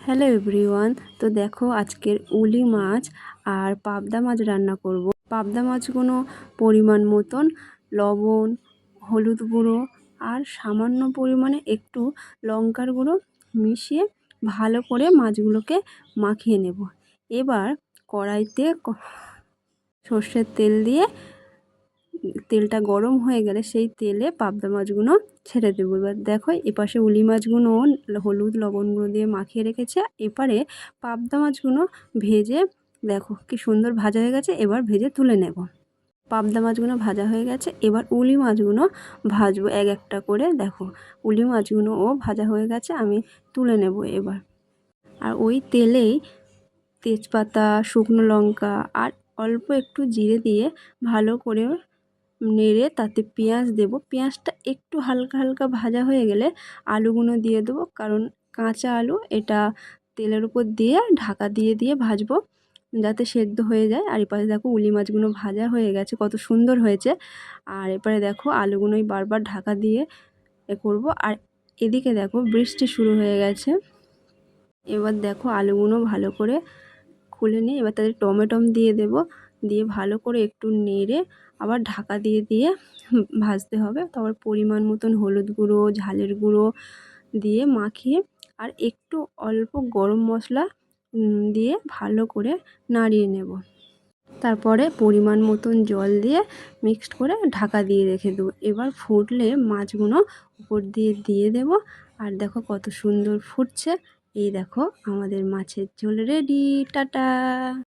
Hello everyone. তো দেখো আজকের উলি মাছ আর পাবদা মাছ রান্না করব। পাবদা মাছগুলো পরিমাণ মতন লবণ, হলুদ গুঁড়ো আর সামান্য পরিমাণে একটু লঙ্কার গুঁড়ো মিশিয়ে ভালো করে মাছগুলোকে মাখিয়ে নেব। এবার কড়াইতে সর্ষের তেল দিয়ে তেলটা গরম হয়ে গেলে সেই তেলে পাবদা মাছগুলো ছেড়ে দেবো। এবার দেখো এপাশে উলি মাছগুলো হলুদ লবণ গুঁড়ো দিয়ে মাখিয়ে রেখেছে, এপারে পাবদা মাছগুলো ভেজে দেখো কি সুন্দর ভাজা হয়ে গেছে। এবার ভেজে তুলে নেব। পাবদা মাছগুলো ভাজা হয়ে গেছে, এবার উলি মাছগুলো ভাজবো এক একটা করে। দেখো উলি মাছগুলোও ভাজা হয়ে গেছে, আমি তুলে নেব এবার। আর ওই তেলেই তেজপাতা, শুকনো লঙ্কা আর অল্প একটু জিরে দিয়ে ভালো করে নেড়ে তাতে পেঁয়াজ দেব। পেঁয়াজটা একটু হালকা হালকা ভাজা হয়ে গেলে আলুগুলো দিয়ে দেবো, কারণ কাঁচা আলু এটা তেলের উপর দিয়ে ঢাকা দিয়ে দিয়ে ভাজবো যাতে সেদ্ধ হয়ে যায়। আর এপাশে দেখো উলি মাছগুলো ভাজা হয়ে গেছে, কত সুন্দর হয়েছে। আর এবারে দেখো আলুগুলোই বারবার ঢাকা দিয়ে করব। আর এদিকে দেখো বৃষ্টি শুরু হয়ে গেছে। এবার দেখো আলুগুলো ভালো করে খুলে নিয়ে এবার তাদের টমেটো দিয়ে দেব, দিয়ে ভালো করে একটু নেড়ে আবার ঢাকা দিয়ে দিয়ে ভাজতে হবে। তারপর পরিমাণ মতন হলুদ গুঁড়ো, ঝালের গুঁড়ো দিয়ে মাখিয়ে আর একটু অল্প গরম মশলা দিয়ে ভালো করে নাড়িয়ে নেব। তারপরে পরিমাণ মতন জল দিয়ে মিক্সড করে ঢাকা দিয়ে রেখে দেবো। এবার ফুটলে মাছগুলো উপর দিয়ে দিয়ে দেব। আর দেখো কত সুন্দর ফুটছে। এই দেখো আমাদের মাছের ঝোল রেডি। টাটা।